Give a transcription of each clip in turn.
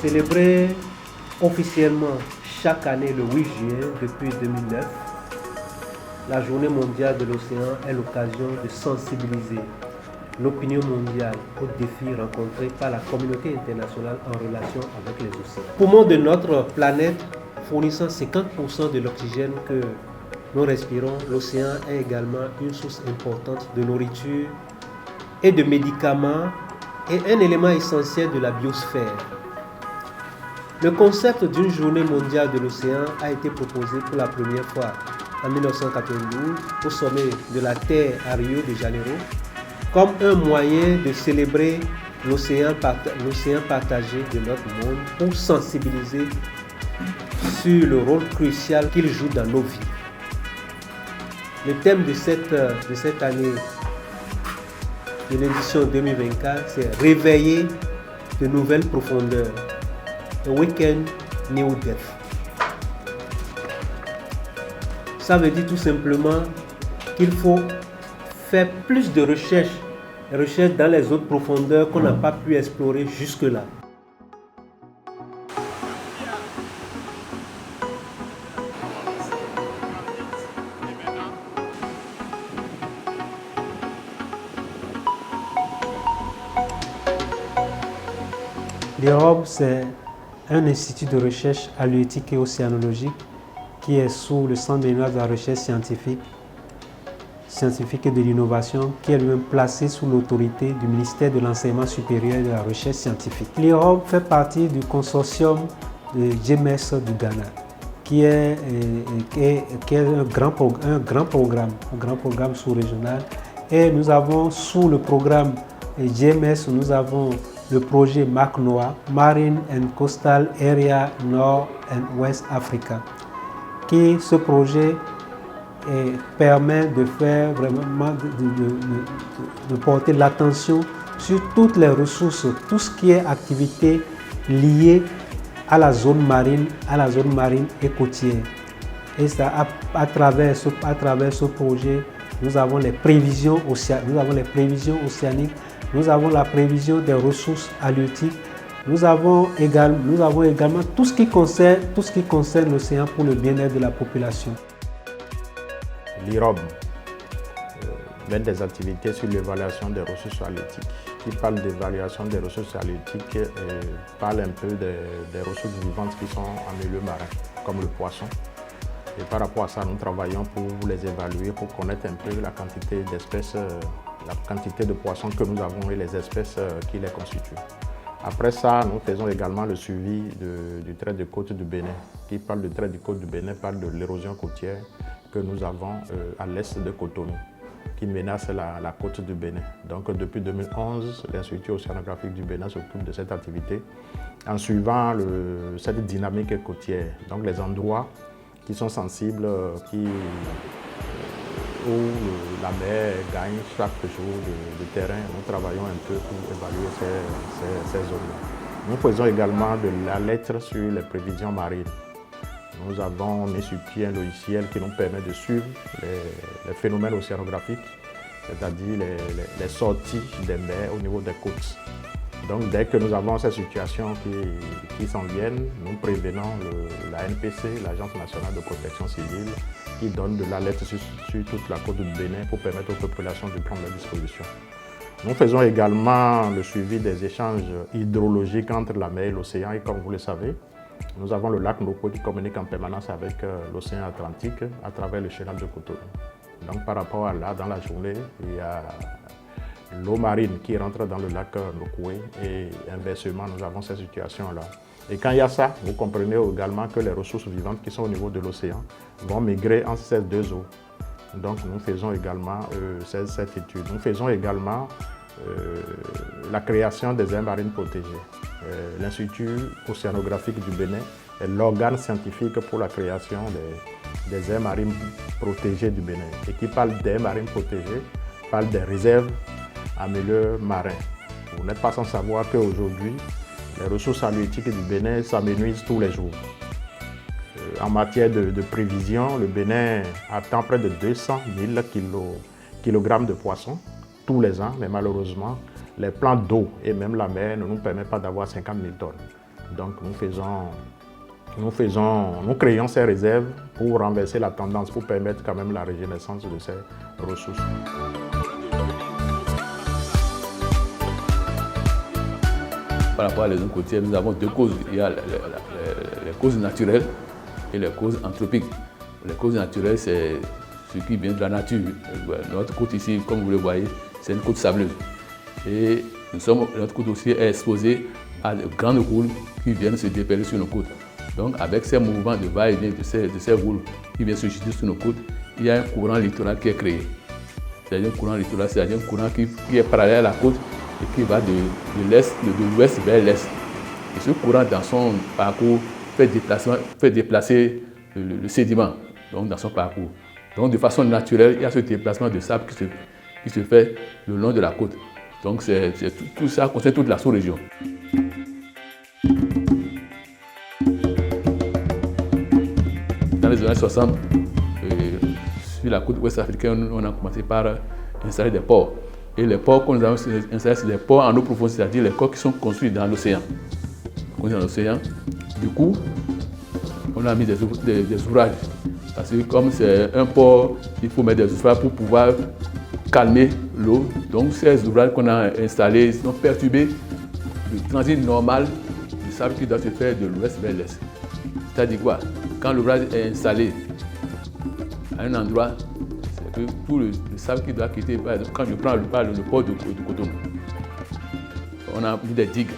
Célébrée officiellement chaque année le 8 juin depuis 2009, la Journée mondiale de l'océan est l'occasion de sensibiliser l'opinion mondiale aux défis rencontrés par la communauté internationale en relation avec les océans. Poumon de notre planète fournissant 50% de l'oxygène que nous respirons, l'océan est également une source importante de nourriture et de médicaments et un élément essentiel de la biosphère. Le concept d'une journée mondiale de l'océan a été proposé pour la première fois en 1992 au sommet de la Terre à Rio de Janeiro comme un moyen de célébrer l'océan partagé de notre monde pour sensibiliser sur le rôle crucial qu'il joue dans nos vies. Le thème de cette année de l'édition 2024, c'est réveiller de nouvelles profondeurs. Awaken New Depth. Ça veut dire tout simplement qu'il faut faire plus de recherches dans les autres profondeurs qu'on n'a pas pu explorer jusque-là. L'IROB, c'est un institut de recherche halieutique et océanologique qui est sous le Centre de la recherche scientifique et de l'innovation, qui est lui-même placé sous l'autorité du ministère de l'Enseignement supérieur et de la recherche scientifique. L'IROB fait partie du consortium de GMS du Ghana, qui est un grand programme sous-régional. Et nous avons sous le programme GMS, nous avons le projet MACNOA, Marine and Coastal Area North and West Africa, qui ce projet permet de faire vraiment de porter l'attention sur toutes les ressources, tout ce qui est activité liée à la zone marine et côtière. Et ça, à travers ce projet, nous avons les prévisions océaniques, nous avons la prévision des ressources halieutiques, nous avons également tout ce qui concerne l'océan pour le bien-être de la population. L'IROB mène des activités sur l'évaluation des ressources halieutiques. Qui parle d'évaluation des ressources halieutiques parle un peu des ressources vivantes qui sont en milieu marin, comme le poisson. Et par rapport à ça, nous travaillons pour les évaluer, pour connaître un peu la quantité d'espèces, la quantité de poissons que nous avons et les espèces qui les constituent. Après ça, nous faisons également le suivi du trait de côte du Bénin. Qui parle du trait de côte du Bénin parle de l'érosion côtière que nous avons à l'est de Cotonou, qui menace la côte du Bénin. Donc depuis 2011, l'Institut océanographique du Bénin s'occupe de cette activité en suivant cette dynamique côtière. Donc les endroits qui sont sensibles, où la mer gagne chaque jour de terrain, nous travaillons un peu pour évaluer ces zones-là. Nous faisons également de l'alerte sur les prévisions marines. Nous avons mis sur pied un logiciel qui nous permet de suivre les phénomènes océanographiques, c'est-à-dire les sorties des mers au niveau des côtes. Donc dès que nous avons ces situations qui s'en viennent, nous prévenons la NPC, l'Agence nationale de protection civile, qui donne de l'alerte sur toute la côte du Bénin pour permettre aux populations de prendre leurs dispositions. Nous faisons également le suivi des échanges hydrologiques entre la mer et l'océan, et comme vous le savez, nous avons le lac Nopo qui communique en permanence avec l'océan Atlantique à travers le chenal de Cotonou. Donc par rapport à là, dans la journée, il y a l'eau marine qui rentre dans le lac Nokoué et inversement, nous avons ces situations-là. Et quand il y a ça, vous comprenez également que les ressources vivantes qui sont au niveau de l'océan vont migrer entre ces deux eaux. Donc nous faisons également cette étude. Nous faisons également la création des aires marines protégées. L'Institut océanographique du Bénin est l'organe scientifique pour la création des aires marines protégées du Bénin. Et qui parle d'aires marines protégées, parle des réserves en milieu marin. Vous n'êtes pas sans savoir qu'aujourd'hui, les ressources halieutiques du Bénin s'amenuisent tous les jours. En matière de prévision, le Bénin attend près de 200 000 kilogrammes de poissons tous les ans, mais malheureusement, les plans d'eau et même la mer ne nous permettent pas d'avoir 50 000 tonnes. Donc nous créons ces réserves pour renverser la tendance, pour permettre quand même la régénérescence de ces ressources. Par rapport à les zones côtières, nous avons deux causes. Il y a les causes naturelles et les causes anthropiques. Les causes naturelles, c'est ce qui vient de la nature. Notre côte ici, comme vous le voyez, c'est une côte sableuse. Et notre côte aussi est exposée à de grandes houles qui viennent se dépeler sur nos côtes. Donc, avec ces mouvements de va-et-vient de ces houles qui viennent se jeter sur nos côtes, il y a un courant littoral qui est créé. C'est-à-dire un courant littoral, c'est-à-dire un courant qui est parallèle à la côte et qui va de l'ouest vers l'est. Et ce courant, dans son parcours, fait déplacer le sédiment, donc dans son parcours. Donc, de façon naturelle, il y a ce déplacement de sable qui se fait le long de la côte. Donc, tout ça concerne toute la sous-région. Dans les années 60, sur la côte ouest africaine, on a commencé par installer des ports. Et les ports que nous avons installés, c'est des ports en eau profonde, c'est-à-dire les ports qui sont construits dans l'océan. Du coup, on a mis des ouvrages. Parce que comme c'est un port, il faut mettre des ouvrages pour pouvoir calmer l'eau. Donc ces ouvrages qu'on a installés ont perturbé le transit normal du sable qui doit se faire de l'ouest vers l'est. C'est-à-dire quoi? Quand l'ouvrage est installé à un endroit, c'est que tout le sable qui doit quitter, quand je prends le port de Cotonou, on a mis des digues.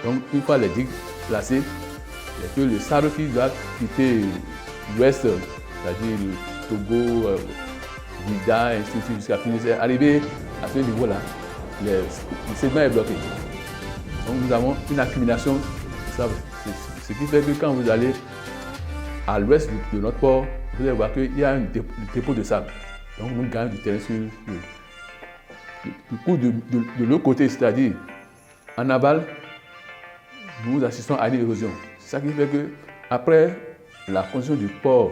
Donc une fois les digues placées, c'est que le sable qui doit quitter l'ouest, c'est-à-dire le Togo, Vida, ainsi de suite, jusqu'à finir, c'est arrivé à ce niveau-là, le sédiment est bloqué. Donc nous avons une accumulation de sable. Ce qui fait que quand vous allez à l'ouest de notre port, vous allez voir qu'il y a un dépôt de sable. Donc nous gagnons du terrain sur du coup, de l'autre côté, c'est-à-dire en aval, nous assistons à une érosion. C'est ça qui fait que après la construction du port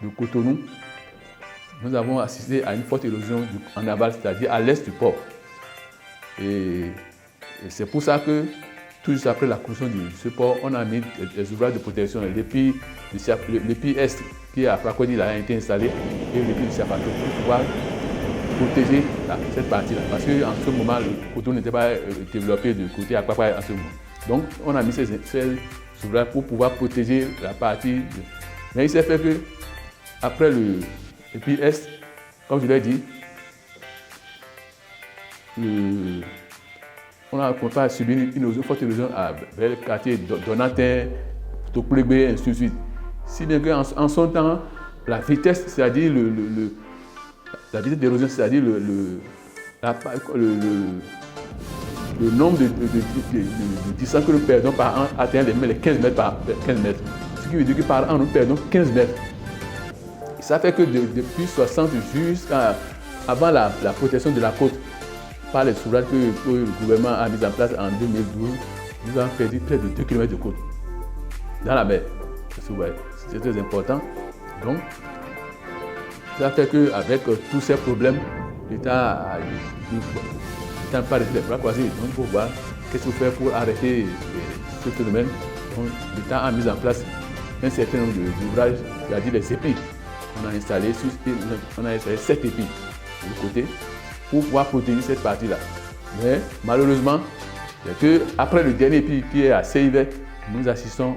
de Cotonou, nous avons assisté à une forte érosion en aval, c'est-à-dire à l'est du port. Et c'est pour ça que tout juste après la construction de ce port, on a mis des ouvrages de protection. L'épi Est qui est à Fracodi a été installé et l'épi du Chapato pour pouvoir protéger cette partie-là. Parce qu'en ce moment, le Cotonou n'était pas développé du côté Akwakwa en ce moment. Donc, on a mis ces ouvrages pour pouvoir protéger la partie. Mais il s'est fait que, après l'épi Est, comme je l'ai dit, on a subi une forte érosion vers le quartier Donatin, Tokulebe, ainsi de suite. Si bien qu'en son temps, la vitesse, c'est-à-dire la vitesse d'érosion, c'est-à-dire le nombre de distance que nous perdons par an atteint les 15 mètres par 15 mètres. Ce qui veut dire que par an, nous perdons 15 mètres. Ça fait que depuis 60 jusqu'à avant la protection de la côte, par les ouvrages que le gouvernement a mis en place en 2012, nous avons perdu près de 2 km de côte dans la mer. C'est très important. Donc, ça fait qu'avec tous ces problèmes, l'État n'a pas arrêté les bras croisés. Donc, il faut voir qu'est-ce qu'il faut faire pour arrêter ce phénomène. Donc, l'État a mis en place un certain nombre d'ouvrages, c'est-à-dire les épis. On a installé 7 épis de côté pour pouvoir protéger cette partie-là. Mais malheureusement, après le dernier épi qui est à Seivet, nous assistons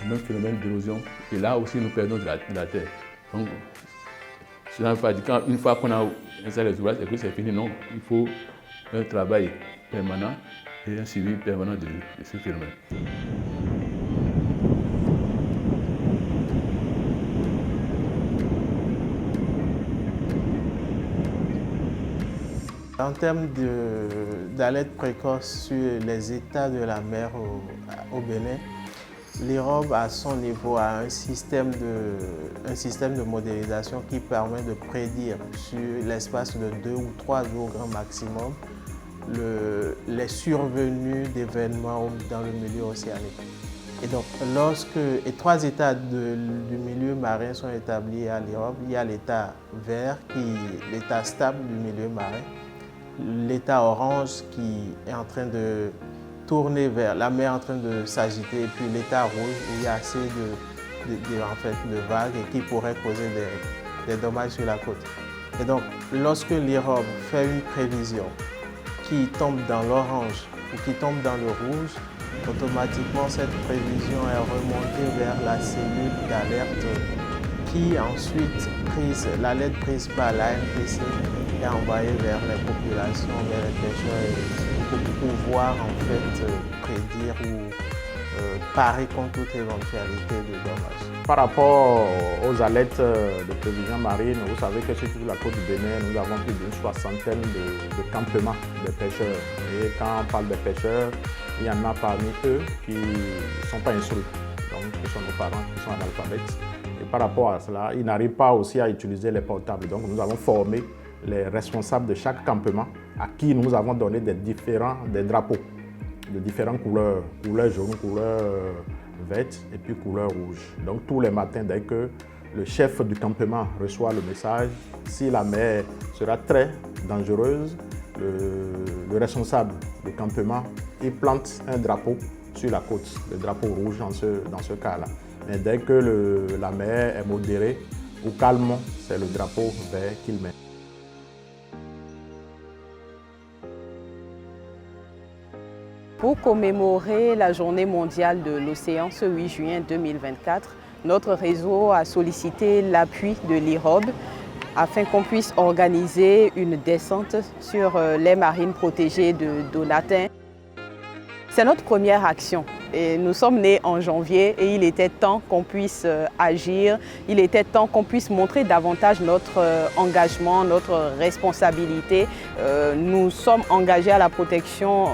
au même phénomène d'érosion. Et là aussi, nous perdons de la terre. Donc, cela ne veut pas dire qu'une fois qu'on a installé les ouvrages, c'est fini. Non, il faut un travail permanent et un suivi permanent de ce phénomène. En termes d'alerte précoce sur les états de la mer au Bénin, l'IROB à son niveau a un système de modélisation qui permet de prédire sur l'espace de 2 ou 3 jours grand maximum les survenues d'événements dans le milieu océanique. Et donc, lorsque 3 états du milieu marin sont établis à l'IROB, il y a l'état vert qui est l'état stable du milieu marin, l'état orange qui est en train tournée vers la mer en train de s'agiter et puis l'état rouge où il y a assez de vagues et qui pourraient causer des dommages sur la côte. Et donc, lorsque l'IROB fait une prévision qui tombe dans l'orange ou qui tombe dans le rouge, automatiquement cette prévision est remontée vers la cellule d'alerte qui ensuite, l'alerte prise par l'ANPC, est envoyée vers les populations, vers les pêcheurs pour pouvoir en fait prédire ou parer contre toute éventualité de dommages. Par rapport aux alertes de prévision marine, vous savez que sur toute la côte du Bénin, nous avons plus d'une soixantaine de campements de pêcheurs. Et quand on parle de pêcheurs, il y en a parmi eux qui ne sont pas instruits. Donc ce sont nos parents qui sont analphabètes. Et par rapport à cela, ils n'arrivent pas aussi à utiliser les portables. Donc nous avons formé les responsables de chaque campement à qui nous avons donné des drapeaux de différentes couleurs, couleur jaune, couleur verte et puis couleur rouge. Donc tous les matins, dès que le chef du campement reçoit le message, si la mer sera très dangereuse, le responsable du campement, il plante un drapeau sur la côte, le drapeau rouge dans ce cas-là. Mais dès que la mer est modérée ou calme, c'est le drapeau vert qu'il met. Pour commémorer la Journée mondiale de l'océan ce 8 juin 2024, notre réseau a sollicité l'appui de l'IROB afin qu'on puisse organiser une descente sur les marines protégées de Donatin. C'est notre première action. Et nous sommes nés en janvier et il était temps qu'on puisse agir, il était temps qu'on puisse montrer davantage notre engagement, notre responsabilité. Nous sommes engagés à la protection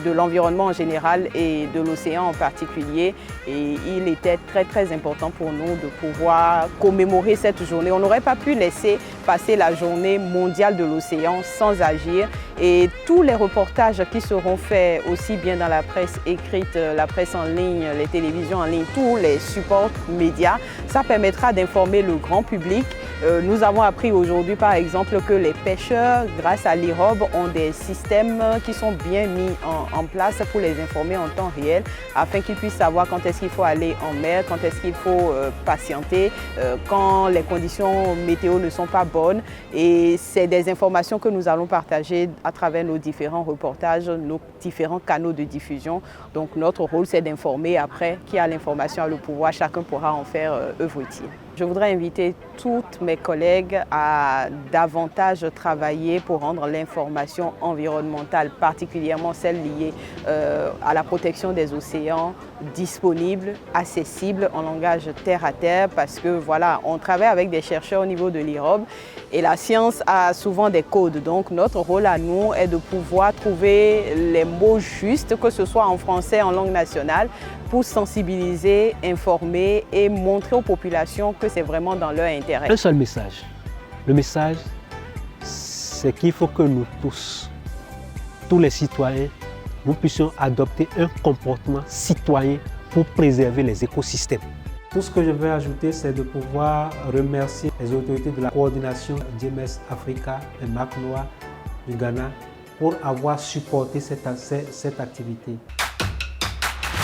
de l'environnement en général et de l'océan en particulier. Et il était très important pour nous de pouvoir commémorer cette journée. On n'aurait pas pu laisser passer la journée mondiale de l'océan sans agir. Et tous les reportages qui seront faits aussi bien dans la presse écrite, la presse en ligne, les télévisions en ligne, tous les supports médias, ça permettra d'informer le grand public. Nous avons appris aujourd'hui par exemple que les pêcheurs, grâce à l'IROB, ont des systèmes qui sont bien mis en place pour les informer en temps réel afin qu'ils puissent savoir quand est-ce qu'il faut aller en mer, quand est-ce qu'il faut patienter, quand les conditions météo ne sont pas bonnes. Et c'est des informations que nous allons partager à travers nos différents reportages, nos différents canaux de diffusion. Donc notre rôle, c'est d'informer. Après, qui a l'information a le pouvoir, chacun pourra en faire œuvre utile. Je voudrais inviter toutes mes collègues à davantage travailler pour rendre l'information environnementale, particulièrement celle liée à la protection des océans, disponible, accessible en langage terre à terre, parce que voilà, on travaille avec des chercheurs au niveau de l'IROB et la science a souvent des codes. Donc notre rôle à nous est de pouvoir trouver les mots justes, que ce soit en français, en langue nationale, pour sensibiliser, informer et montrer aux populations que c'est vraiment dans leur intérêt. Un seul message. Le message, c'est qu'il faut que nous tous les citoyens, nous puissions adopter un comportement citoyen pour préserver les écosystèmes. Tout ce que je vais ajouter, c'est de pouvoir remercier les autorités de la coordination GMS Africa et Marc Noir du Ghana pour avoir supporté cette activité.